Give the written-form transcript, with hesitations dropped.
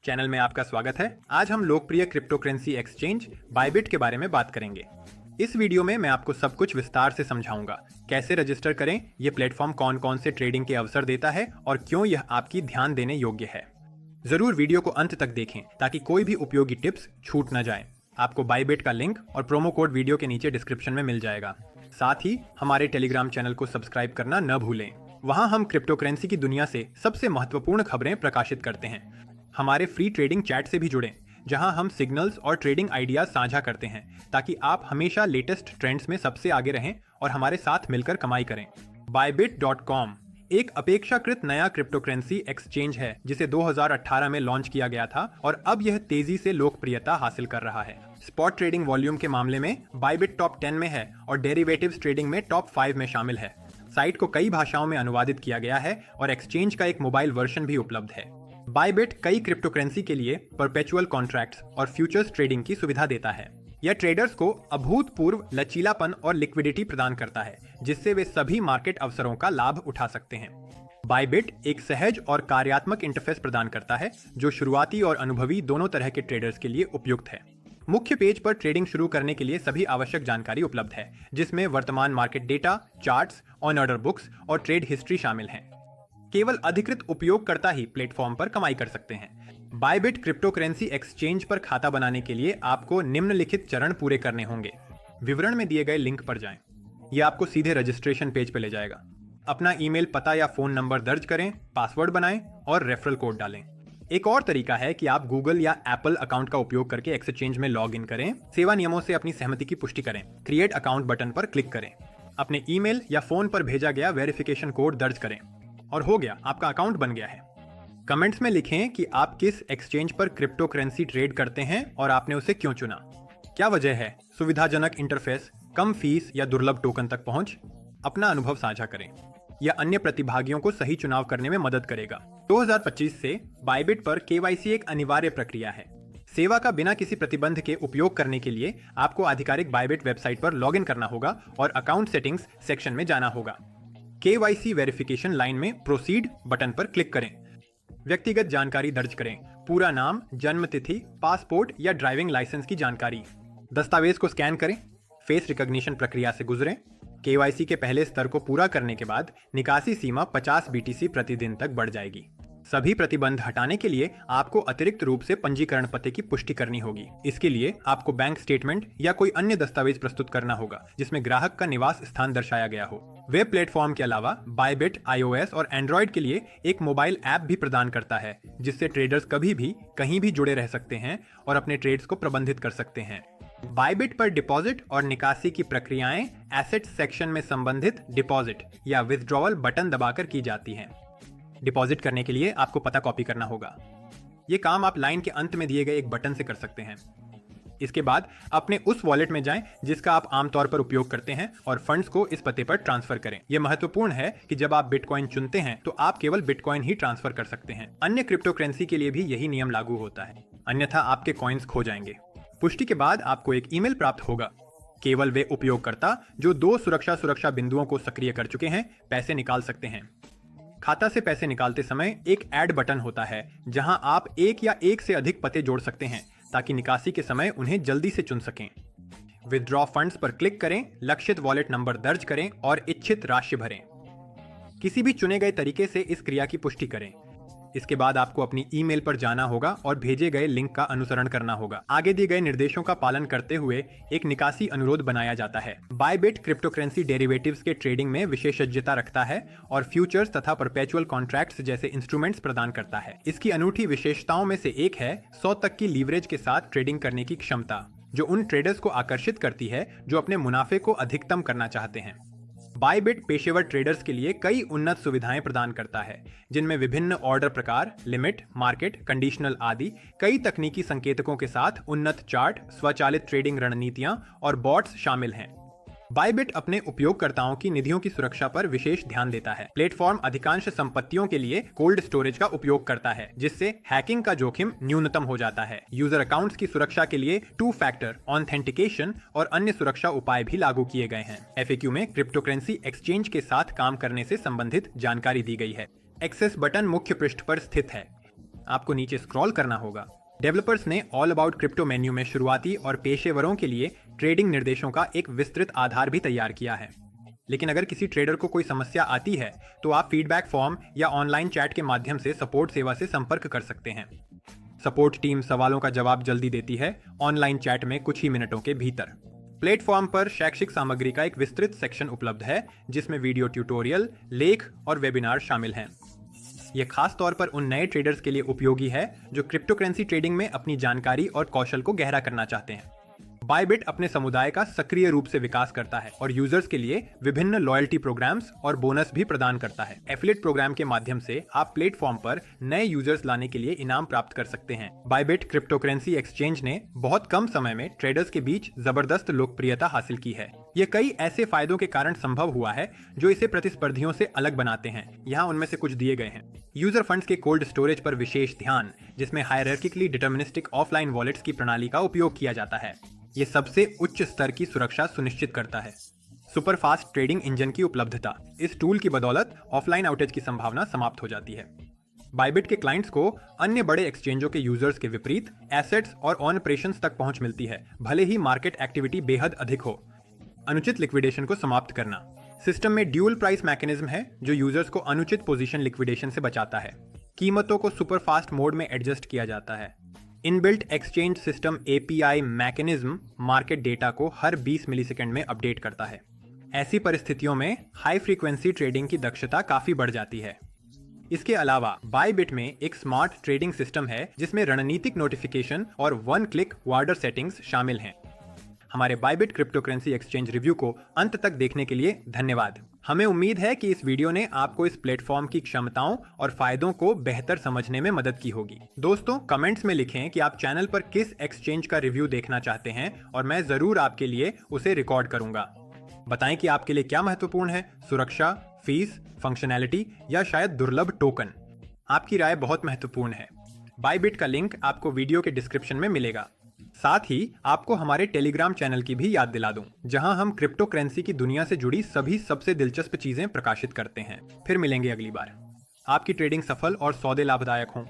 Channel में आपका स्वागत है। आज हम लोकप्रिय क्रिप्टोकरेंसी एक्सचेंज बायबिट के बारे में बात करेंगे। इस वीडियो में मैं आपको सब कुछ विस्तार से समझाऊंगा। कैसे रजिस्टर करें, ये प्लेटफॉर्म कौन कौन से ट्रेडिंग के अवसर देता है और क्यों यह आपकी ध्यान देने योग्य है। जरूर वीडियो को अंत तक देखें ताकि कोई भी उपयोगी टिप्स छूट न जाए। आपको बायबिट का लिंक और प्रोमो कोड वीडियो के नीचे डिस्क्रिप्शन में मिल जाएगा। साथ ही हमारे टेलीग्राम चैनल को सब्सक्राइब करना न भूलें। वहां हम क्रिप्टोकरेंसी की दुनिया से सबसे महत्वपूर्ण खबरें प्रकाशित करते हैं। हमारे फ्री ट्रेडिंग चैट से भी जुड़ें, जहां हम सिग्नल्स और ट्रेडिंग आइडियाज साझा करते हैं ताकि आप हमेशा लेटेस्ट ट्रेंड्स में सबसे आगे रहें और हमारे साथ मिलकर कमाई करें। Bybit.com एक अपेक्षाकृत नया क्रिप्टोकरेंसी एक्सचेंज है जिसे 2018 में लॉन्च किया गया था और अब यह तेजी से लोकप्रियता हासिल कर रहा है। स्पॉट ट्रेडिंग वॉल्यूम के मामले में बायबिट टॉप 10 में है और डेरिवेटिव्स ट्रेडिंग में टॉप 5 में शामिल है। साइट को कई भाषाओं में अनुवादित किया गया है और एक्सचेंज का एक मोबाइल वर्जन भी उपलब्ध है। बायबिट कई क्रिप्टोकरेंसी के लिए परपेचुअल कॉन्ट्रैक्ट्स और फ्यूचर्स ट्रेडिंग की सुविधा देता है। यह ट्रेडर्स को अभूतपूर्व लचीलापन और लिक्विडिटी प्रदान करता है, जिससे वे सभी मार्केट अवसरों का लाभ उठा सकते हैं। बायबिट एक सहज और कार्यात्मक इंटरफेस प्रदान करता है जो शुरुआती और अनुभवी दोनों तरह के ट्रेडर्स के लिए उपयुक्त है। मुख्य पेज पर ट्रेडिंग शुरू करने के लिए सभी आवश्यक जानकारी उपलब्ध है, जिसमें वर्तमान market data, charts, on order books और ट्रेड हिस्ट्री शामिल हैं। केवल अधिकृत उपयोगकर्ता ही प्लेटफॉर्म पर कमाई कर सकते हैं। बायबिट क्रिप्टोकरेंसी एक्सचेंज पर खाता बनाने के लिए आपको निम्नलिखित चरण पूरे करने होंगे। विवरण में दिए गए लिंक पर जाएं। यह आपको सीधे रजिस्ट्रेशन पेज पर ले जाएगा। अपना ईमेल, पता या फोन नंबर दर्ज करें, पासवर्ड बनाएं और रेफरल कोड डालें। एक और तरीका है कि आप गूगल या एप्पल अकाउंट का उपयोग करके एक्सचेंज में लॉग इन करें। सेवा नियमों से अपनी सहमति की पुष्टि करें। क्रिएट अकाउंट बटन पर क्लिक करें। अपने ईमेल या फोन पर भेजा गया वेरिफिकेशन कोड दर्ज करें और हो गया, आपका अकाउंट बन गया है। कमेंट्स में लिखें कि आप किस एक्सचेंज पर क्रिप्टोकरेंसी ट्रेड करते हैं और आपने उसे क्यों चुना। क्या वजह है? सुविधाजनक इंटरफेस, कम फीस या दुर्लभ टोकन तक पहुंच? अपना अनुभव साझा करें। यह अन्य प्रतिभागियों को सही चुनाव करने में मदद करेगा। 2025 से बायबिट पर केवाईसी एक अनिवार्य प्रक्रिया है। सेवा का बिना किसी प्रतिबंध के उपयोग करने के लिए आपको आधिकारिक बायबिट वेबसाइट पर लॉगिन करना होगा और अकाउंट सेटिंग्स सेक्शन में जाना होगा। केवाईसी वेरिफिकेशन लाइन में प्रोसीड बटन पर क्लिक करें। व्यक्तिगत जानकारी दर्ज करें। पूरा नाम, जन्म तिथि, पासपोर्ट या ड्राइविंग लाइसेंस की जानकारी। दस्तावेज को स्कैन करें। फेस रिकॉग्निशन प्रक्रिया से गुजरें। केवाईसी के पहले स्तर को पूरा करने के बाद निकासी सीमा 50 बीटीसी प्रतिदिन तक बढ़ जाएगी। सभी प्रतिबंध हटाने के लिए आपको अतिरिक्त रूप से पंजीकरण पते की पुष्टि करनी होगी। इसके लिए आपको बैंक स्टेटमेंट या कोई अन्य दस्तावेज प्रस्तुत करना होगा जिसमें ग्राहक का निवास स्थान दर्शाया गया हो। वेब प्लेटफॉर्म के अलावा बायबिट iOS और एंड्रॉइड के लिए एक मोबाइल ऐप भी प्रदान करता है, जिससे ट्रेडर्स कभी भी कहीं भी जुड़े रह सकते हैं और अपने ट्रेड्स को प्रबंधित कर सकते हैं। बायबिट पर डिपॉजिट और निकासी की प्रक्रियाएं एसेट सेक्शन में संबंधित डिपॉजिट या विथड्रॉवल बटन दबाकर की जाती हैं। डिपॉजिट करने के लिए आपको पता कॉपी करना होगा। ये काम आप लाइन के अंत में दिए गए एक बटन से कर सकते हैं। इसके बाद अपने उस वॉलेट में जाएं जिसका आप आमतौर पर उपयोग करते हैं और फंड्स को इस पते पर ट्रांसफर करें। यह महत्वपूर्ण है कि जब आप बिटकॉइन चुनते हैं तो आप केवल बिटकॉइन ही ट्रांसफर कर सकते हैं। अन्य क्रिप्टोकरेंसी के लिए भी यही नियम लागू होता है, अन्यथा आपके कॉइन्स खो जाएंगे। पुष्टि के बाद आपको एक ईमेल प्राप्त होगा। केवल वे उपयोगकर्ता जो 2 सुरक्षा बिंदुओं को सक्रिय कर चुके हैं पैसे निकाल सकते हैं। खाता से पैसे निकालते समय एक ऐड बटन होता है जहां आप एक या एक से अधिक पते जोड़ सकते हैं ताकि निकासी के समय उन्हें जल्दी से चुन सकें। विथड्रॉ फंड्स पर क्लिक करें, लक्षित वॉलेट नंबर दर्ज करें और इच्छित राशि भरें। किसी भी चुने गए तरीके से इस क्रिया की पुष्टि करें। इसके बाद आपको अपनी ईमेल पर जाना होगा और भेजे गए लिंक का अनुसरण करना होगा। आगे दिए गए निर्देशों का पालन करते हुए एक निकासी अनुरोध बनाया जाता है। बायबिट क्रिप्टोकरेंसी डेरिवेटिव्स के ट्रेडिंग में विशेषज्ञता रखता है और फ्यूचर्स तथा परपेचुअल कॉन्ट्रैक्ट्स जैसे इंस्ट्रूमेंट्स प्रदान करता है। इसकी अनूठी विशेषताओं में से एक है 100 तक की लीवरेज के साथ ट्रेडिंग करने की क्षमता, जो उन ट्रेडर्स को आकर्षित करती है जो अपने मुनाफे को अधिकतम करना चाहते हैं। बायबिट पेशेवर ट्रेडर्स के लिए कई उन्नत सुविधाएं प्रदान करता है, जिनमें विभिन्न ऑर्डर प्रकार, लिमिट, मार्केट, कंडीशनल आदि कई तकनीकी संकेतकों के साथ उन्नत चार्ट, स्वचालित ट्रेडिंग रणनीतियां और बॉट्स शामिल हैं। बायबिट अपने उपयोगकर्ताओं की निधियों की सुरक्षा पर विशेष ध्यान देता है। प्लेटफॉर्म अधिकांश संपत्तियों के लिए कोल्ड स्टोरेज का उपयोग करता है, जिससे हैकिंग का जोखिम न्यूनतम हो जाता है। यूजर अकाउंट्स की सुरक्षा के लिए 2 फैक्टर ऑथेंटिकेशन और अन्य सुरक्षा उपाय भी लागू किए गए हैं। FAQ में क्रिप्टोकरेंसी एक्सचेंज के साथ काम करने से संबंधित जानकारी दी गई है। एक्सेस बटन मुख्य पृष्ठ पर स्थित है। आपको नीचे स्क्रॉल करना होगा। डेवलपर्स ने ऑल अबाउट क्रिप्टो मेन्यू में शुरुआती और पेशेवरों के लिए ट्रेडिंग निर्देशों का एक विस्तृत आधार भी तैयार किया है। लेकिन अगर किसी ट्रेडर को कोई समस्या आती है तो आप फीडबैक फॉर्म या ऑनलाइन चैट के माध्यम से सपोर्ट सेवा से संपर्क कर सकते हैं। सपोर्ट टीम सवालों का जवाब जल्दी देती है, ऑनलाइन चैट में कुछ ही मिनटों के भीतर। प्लेटफॉर्म पर शैक्षिक सामग्री का एक विस्तृत सेक्शन उपलब्ध है जिसमें वीडियो ट्यूटोरियल, लेख और वेबिनार शामिल हैं। यह खास तौर पर उन नए ट्रेडर्स के लिए उपयोगी है जो क्रिप्टो करेंसी ट्रेडिंग में अपनी जानकारी और कौशल को गहरा करना चाहते हैं। बायबिट अपने समुदाय का सक्रिय रूप से विकास करता है और यूजर्स के लिए विभिन्न लॉयल्टी प्रोग्राम्स और बोनस भी प्रदान करता है। एफिलिएट प्रोग्राम के माध्यम से आप प्लेटफॉर्म पर नए यूजर्स लाने के लिए इनाम प्राप्त कर सकते हैं। बायबिट क्रिप्टो करेंसी एक्सचेंज ने बहुत कम समय में ट्रेडर्स के बीच जबरदस्त लोकप्रियता हासिल की है। ये कई ऐसे फायदों के कारण संभव हुआ है जो इसे प्रतिस्पर्धियों से अलग बनाते हैं। यहाँ उनमें से कुछ दिए गए हैं। यूजर फंड्स के कोल्ड स्टोरेज पर विशेष ध्यान, जिसमें हायरार्किकली डिटर्मिनिस्टिक ऑफलाइन वॉलेट्स की प्रणाली का उपयोग किया जाता है। ये सबसे उच्च स्तर की सुरक्षा सुनिश्चित करता है। सुपर फास्ट ट्रेडिंग इंजन की उपलब्धता, इस टूल की बदौलत ऑफलाइन आउटेज की संभावना समाप्त हो जाती है। बायबिट के क्लाइंट्स को अन्य बड़े एक्सचेंजों के यूजर्स के विपरीत एसेट्स और ऑन ऑपरेशंस तक पहुंच मिलती है, भले ही मार्केट एक्टिविटी बेहद अधिक हो। अनुचित लिक्विडेशन को समाप्त करना, सिस्टम में ड्यूल प्राइस मैकेनिज्म है जो यूजर्स को अनुचित पोजीशन लिक्विडेशन से बचाता है। कीमतों को सुपर फास्ट मोड में एडजस्ट किया जाता है। Inbuilt exchange system API mechanism market data को हर 20 मिलीसेकंड में अपडेट करता है। ऐसी परिस्थितियों में हाई फ्रीक्वेंसी ट्रेडिंग की दक्षता काफी बढ़ जाती है। इसके अलावा बायबिट में एक स्मार्ट ट्रेडिंग सिस्टम है जिसमें रणनीतिक नोटिफिकेशन और वन क्लिक वार्डर सेटिंग्स शामिल हैं। हमारे Bybit crypto currency exchange review को अंत तक देखने के लिए धन्यवाद। हमें उम्मीद है कि इस वीडियो ने आपको इस प्लेटफॉर्म की क्षमताओं और फायदों को बेहतर समझने में मदद की होगी। दोस्तों, कमेंट्स में लिखें कि आप चैनल पर किस एक्सचेंज का रिव्यू देखना चाहते हैं और मैं जरूर आपके लिए उसे रिकॉर्ड करूंगा। बताएं कि आपके लिए क्या महत्वपूर्ण है, सुरक्षा, फीस, फंक्शनैलिटी या शायद दुर्लभ टोकन। आपकी राय बहुत महत्वपूर्ण है। बायबिट का लिंक आपको वीडियो के डिस्क्रिप्शन में मिलेगा। साथ ही आपको हमारे टेलीग्राम चैनल की भी याद दिला दूं, जहां हम क्रिप्टो करेंसी की दुनिया से जुड़ी सभी सबसे दिलचस्प चीजें प्रकाशित करते हैं। फिर मिलेंगे अगली बार। आपकी ट्रेडिंग सफल और सौदे लाभदायक हों।